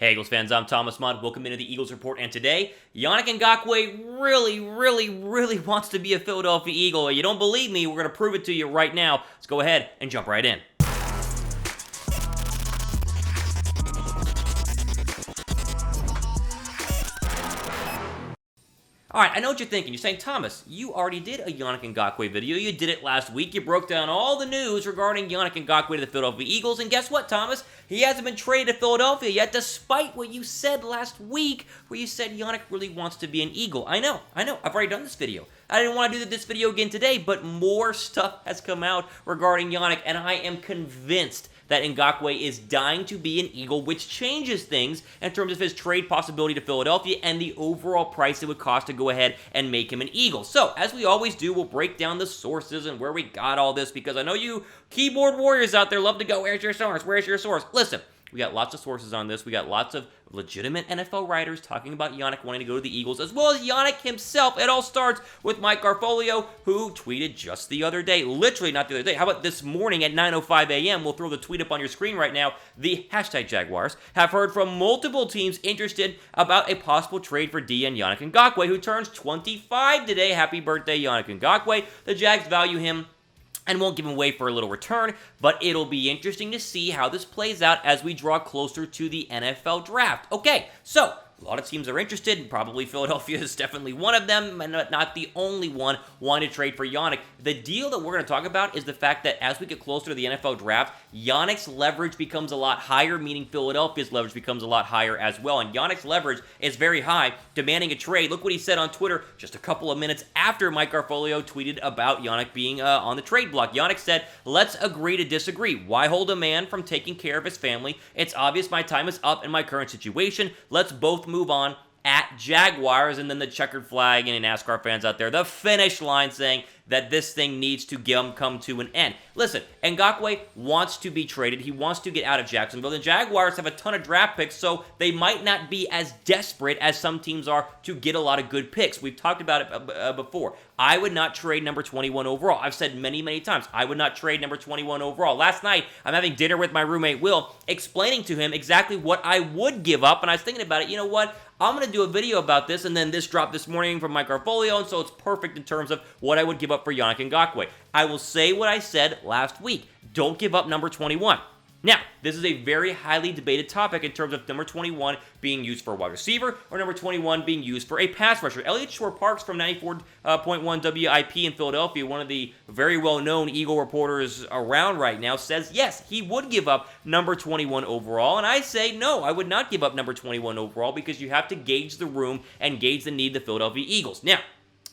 Hey Eagles fans, I'm Thomas Mudd. Welcome into the Eagles Report, and today, Yannick Ngakoue really wants to be a Philadelphia Eagle. You don't believe me? We're going to prove it to you right now. Let's go ahead and jump right in. Alright, I know what you're thinking. You're saying, Thomas, you already did a Yannick Ngakoue video. You did it last week. You broke down all the news regarding Yannick Ngakoue to the Philadelphia Eagles. And guess what, Thomas? He hasn't been traded to Philadelphia yet, despite what you said last week, where you said Yannick really wants to be an Eagle. I know. I've already done this video. I didn't want to do this video again today, but more stuff has come out regarding Yannick, and I am convinced that Ngakoue is dying to be an Eagle, which changes things in terms of his trade possibility to Philadelphia and the overall price it would cost to go ahead and make him an Eagle. So, as we always do, we'll break down the sources and where we got all this, because I know you keyboard warriors out there love to go, where's your source? Where's your source? Listen, we got lots of sources on this. We got lots of legitimate NFL writers talking about Yannick wanting to go to the Eagles, as well as Yannick himself. It all starts with Mike Garfolio, who tweeted just the other day. Literally, not the other day. How about this morning at 9:05 a.m.? We'll throw the tweet up on your screen right now. The hashtag Jaguars have heard from multiple teams interested about a possible trade for DN Yannick Ngakoue, who turns 25 today. Happy birthday, Yannick Ngakoue. The Jags value him and won't give him away for a little return, but it'll be interesting to see how this plays out as we draw closer to the NFL draft. Okay, so a lot of teams are interested, and probably Philadelphia is definitely one of them, and not the only one wanting to trade for Yannick. The deal that we're going to talk about is the fact that as we get closer to the NFL draft, Yannick's leverage becomes a lot higher, meaning Philadelphia's leverage becomes a lot higher as well, and Yannick's leverage is very high, demanding a trade. Look what he said on Twitter just a couple of minutes after Mike Garfolio tweeted about Yannick being on the trade block. Yannick said, "Let's agree to disagree. Why hold a man from taking care of his family? It's obvious my time is up in my current situation. Let's both move on at Jaguars," and then the checkered flag and NASCAR fans out there, the finish line, saying that this thing needs to come to an end. Listen, Ngakoue wants to be traded. He wants to get out of Jacksonville. The Jaguars have a ton of draft picks, so they might not be as desperate as some teams are to get a lot of good picks. We've talked about it before. I would not trade number 21 overall. I've said many times, I would not trade number 21 overall. Last night, I'm having dinner with my roommate, Will, explaining to him exactly what I would give up, and I was thinking about it. You know what? I'm going to do a video about this, and then this dropped this morning from Mike Garfolio, and so it's perfect in terms of what I would give up for Yannick Ngakoue. I will say what I said last week. Don't give up number 21. Now, this is a very highly debated topic in terms of number 21 being used for a wide receiver or number 21 being used for a pass rusher. Elliot Shore-Parks from 94.1 WIP in Philadelphia, one of the very well-known Eagle reporters around right now, says yes, he would give up number 21 overall, and I say no, I would not give up number 21 overall because you have to gauge the room and gauge the need of the Philadelphia Eagles. Now,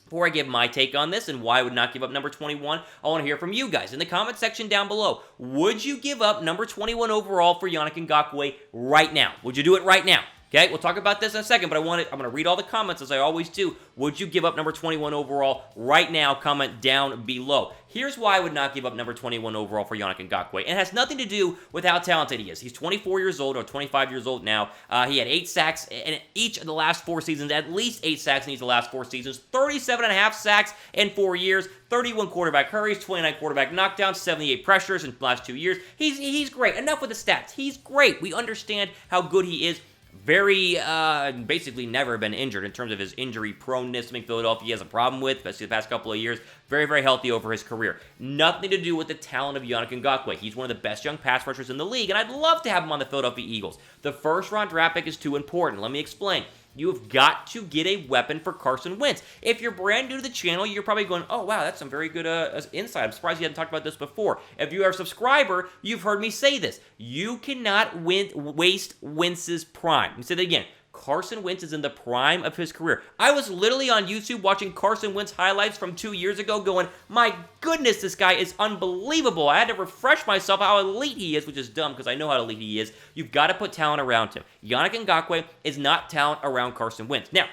before I give my take on this and why I would not give up number 21, I want to hear from you guys in the comment section down below. Would you give up number 21 overall for Yannick Ngakoue right now? Would you do it right now? Okay, we'll talk about this in a second, but I'm going to read all the comments as I always do. Would you give up number 21 overall right now? Comment down below. Here's why I would not give up number 21 overall for Yannick Ngakoue. It has nothing to do with how talented he is. He's 24 years old, or 25 years old now. He had 8 sacks in each of the last 4 seasons, at least 8 sacks in each of the last 4 seasons, 37.5 sacks in 4 years, 31 quarterback hurries, 29 quarterback knockdowns, 78 pressures in the last 2 years. He's great. Enough with the stats. He's great. We understand how good he is. Basically never been injured in terms of his injury proneness. Something Philadelphia has a problem with, especially the past couple of years. Very healthy over his career. Nothing to do with the talent of Yannick Ngakoue. He's one of the best young pass rushers in the league, and I'd love to have him on the Philadelphia Eagles. The first-round draft pick is too important. Let me explain. You have got to get a weapon for Carson Wentz. If you're brand new to the channel, you're probably going, oh, wow, that's some very good insight. I'm surprised you hadn't talked about this before. If you are a subscriber, you've heard me say this. You cannot waste Wentz's prime. Let me say that again. Carson Wentz is in the prime of his career. I was literally on YouTube watching Carson Wentz highlights from 2 years ago going, my goodness, this guy is unbelievable. I had to refresh myself how elite he is, which is dumb because I know how elite he is. You've got to put talent around him. Yannick Ngakoue is not talent around Carson Wentz. Now,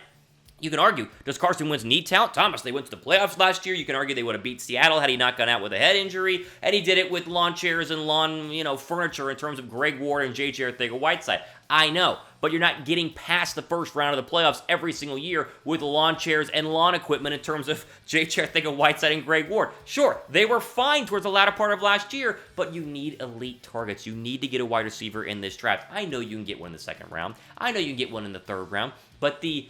You can argue, does Carson Wentz need talent? Thomas, they went to the playoffs last year. You can argue they would have beat Seattle had he not gone out with a head injury, and he did it with lawn chairs and lawn, furniture in terms of Greg Ward and J.J. Arcega-Whiteside. I know, but you're not getting past the first round of the playoffs every single year with lawn chairs and lawn equipment in terms of J.J. Arcega-Whiteside and Greg Ward. Sure, they were fine towards the latter part of last year, but you need elite targets. You need to get a wide receiver in this draft. I know you can get one in the second round. I know you can get one in the third round, but the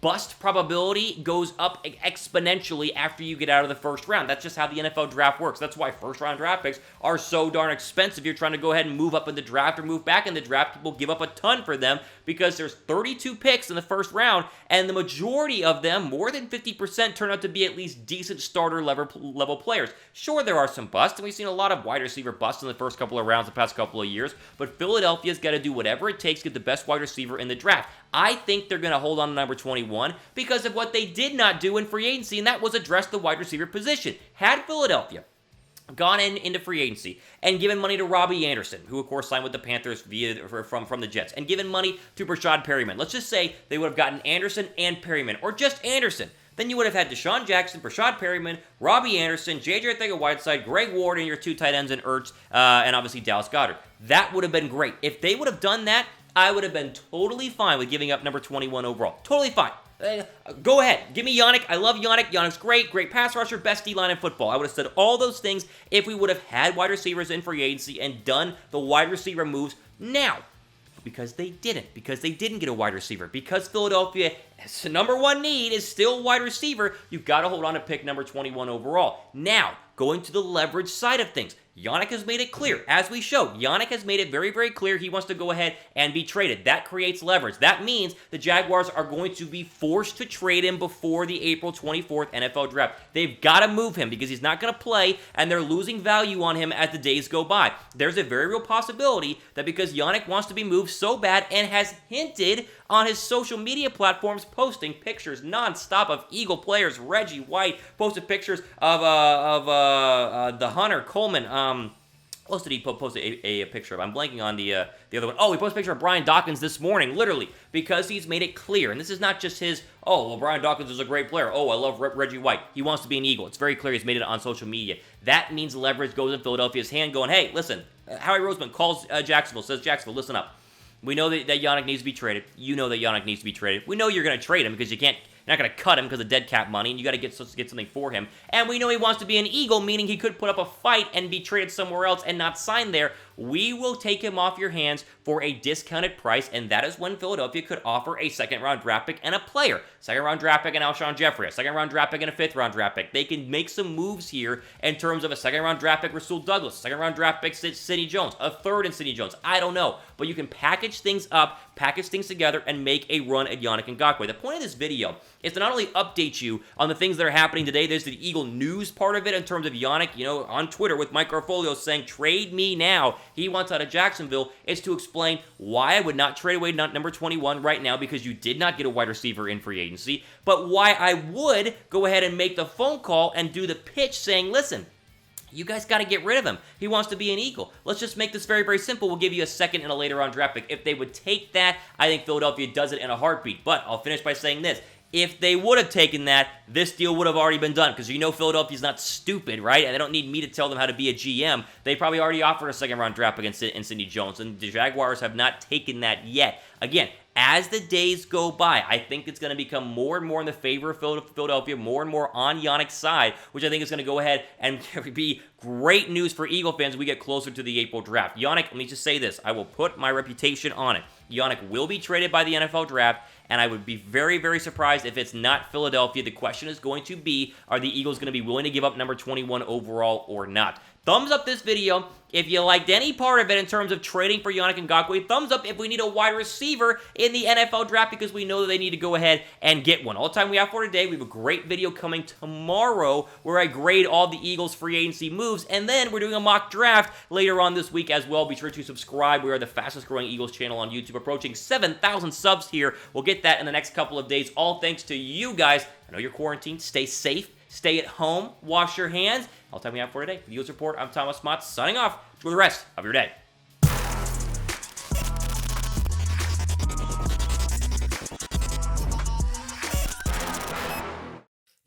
bust probability goes up exponentially after you get out of the first round. That's just how the NFL draft works. That's why first-round draft picks are so darn expensive. You're trying to go ahead and move up in the draft or move back in the draft. People give up a ton for them because there's 32 picks in the first round, and the majority of them, more than 50%, turn out to be at least decent starter level players. Sure, there are some busts, and we've seen a lot of wide receiver busts in the first couple of rounds the past couple of years, but Philadelphia's got to do whatever it takes to get the best wide receiver in the draft. I think they're going to hold on to number 21 because of what they did not do in free agency, and that was address the wide receiver position. Had Philadelphia gone into free agency and given money to Robbie Anderson, who of course signed with the Panthers from the Jets, and given money to Brashad Perryman, let's just say they would have gotten Anderson and Perryman, or just Anderson, then you would have had Deshaun Jackson, Brashad Perryman, Robbie Anderson, J.J. Arcega-Whiteside, Greg Ward, and your two tight ends in Ertz, and obviously Dallas Goedert. That would have been great. If they would have done that, I would have been totally fine with giving up number 21 overall. Totally fine. Go ahead. Give me Yannick. I love Yannick. Yannick's great pass rusher, best D-line in football. I would have said all those things if we would have had wide receivers in free agency and done the wide receiver moves now. Because they didn't. Because they didn't get a wide receiver. Because Philadelphia's number one need is still wide receiver, you've got to hold on to pick number 21 overall. Now, going to the leverage side of things. Yannick has made it clear, as we showed. Yannick has made it very, very clear he wants to go ahead and be traded. That creates leverage. That means the Jaguars are going to be forced to trade him before the April 24th NFL draft. They've got to move him because he's not going to play, and they're losing value on him as the days go by. There's a very real possibility that because Yannick wants to be moved so bad and has hinted on his social media platforms, posting pictures nonstop of Eagle players. Reggie White posted pictures of the Hunter Coleman. What else did he post a picture of? I'm blanking on the other one. Oh, he posted a picture of Brian Dawkins this morning, literally, because he's made it clear. And this is not just his, oh, well, Brian Dawkins is a great player. Oh, I love Reggie White. He wants to be an Eagle. It's very clear he's made it on social media. That means leverage goes in Philadelphia's hand going, hey, listen, Howie Roseman calls Jacksonville, says, Jacksonville, listen up. We know that Yannick needs to be traded. You know that Yannick needs to be traded. We know you're going to trade him because you're not going to cut him because of dead cap money, and you got to get something for him. And we know he wants to be an Eagle, meaning he could put up a fight and be traded somewhere else and not sign there. We will take him off your hands for a discounted price, and that is when Philadelphia could offer a second-round draft pick and a player. Second-round draft pick and Alshon Jeffrey, a second-round draft pick and a fifth-round draft pick. They can make some moves here in terms of a second-round draft pick Rasul Douglas, second-round draft pick Sidney Jones, a third in Sidney Jones. I don't know, but you can package things up, package things together, and make a run at Yannick Ngakoue. The point of this video is to not only update you on the things that are happening today, there's the Eagle news part of it in terms of Yannick, on Twitter with Mike Garfolio saying, trade me now. He wants out of Jacksonville. It's to explain why I would not trade away number 21 right now because you did not get a wide receiver in free agency, but why I would go ahead and make the phone call and do the pitch saying, listen, you guys got to get rid of him. He wants to be an Eagle. Let's just make this very, very simple. We'll give you a second and a later on draft pick. If they would take that, I think Philadelphia does it in a heartbeat. But I'll finish by saying this. If they would have taken that, this deal would have already been done because Philadelphia's not stupid, right? And they don't need me to tell them how to be a GM. They probably already offered a second-round draft pick in Sidney Jones, and the Jaguars have not taken that yet. Again, as the days go by, I think it's going to become more and more in the favor of Philadelphia, more and more on Yannick's side, which I think is going to go ahead and be great news for Eagle fans as we get closer to the April draft. Yannick, let me just say this. I will put my reputation on it. Yannick will be traded by the NFL draft, and I would be very, very surprised if it's not Philadelphia. The question is going to be, are the Eagles going to be willing to give up number 21 overall or not? Thumbs up this video if you liked any part of it in terms of trading for Yannick Ngakoue. Thumbs up if we need a wide receiver in the NFL draft because we know that they need to go ahead and get one. All the time we have for today. We have a great video coming tomorrow where I grade all the Eagles free agency moves, and then we're doing a mock draft later on this week as well. Be sure to subscribe. We are the fastest growing Eagles channel on YouTube, approaching 7,000 subs here. We'll get that in the next couple of days, all thanks to you guys. I know you're quarantined. Stay safe. Stay at home. Wash your hands. All the time we have for today. For the Eagles Report, I'm Thomas Motz, signing off. Enjoy the rest of your day.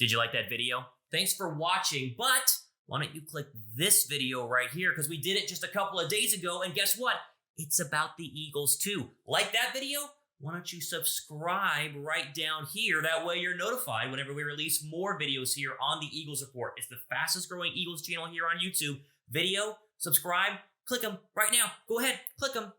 Did you like that video? Thanks for watching, but why don't you click this video right here, because we did it just a couple of days ago, and guess what? It's about the Eagles too. Like that video? Why don't you subscribe right down here? That way you're notified whenever we release more videos here on the Eagles Report. It's the fastest growing Eagles channel here on YouTube. Video, subscribe, click them right now. Go ahead, click them.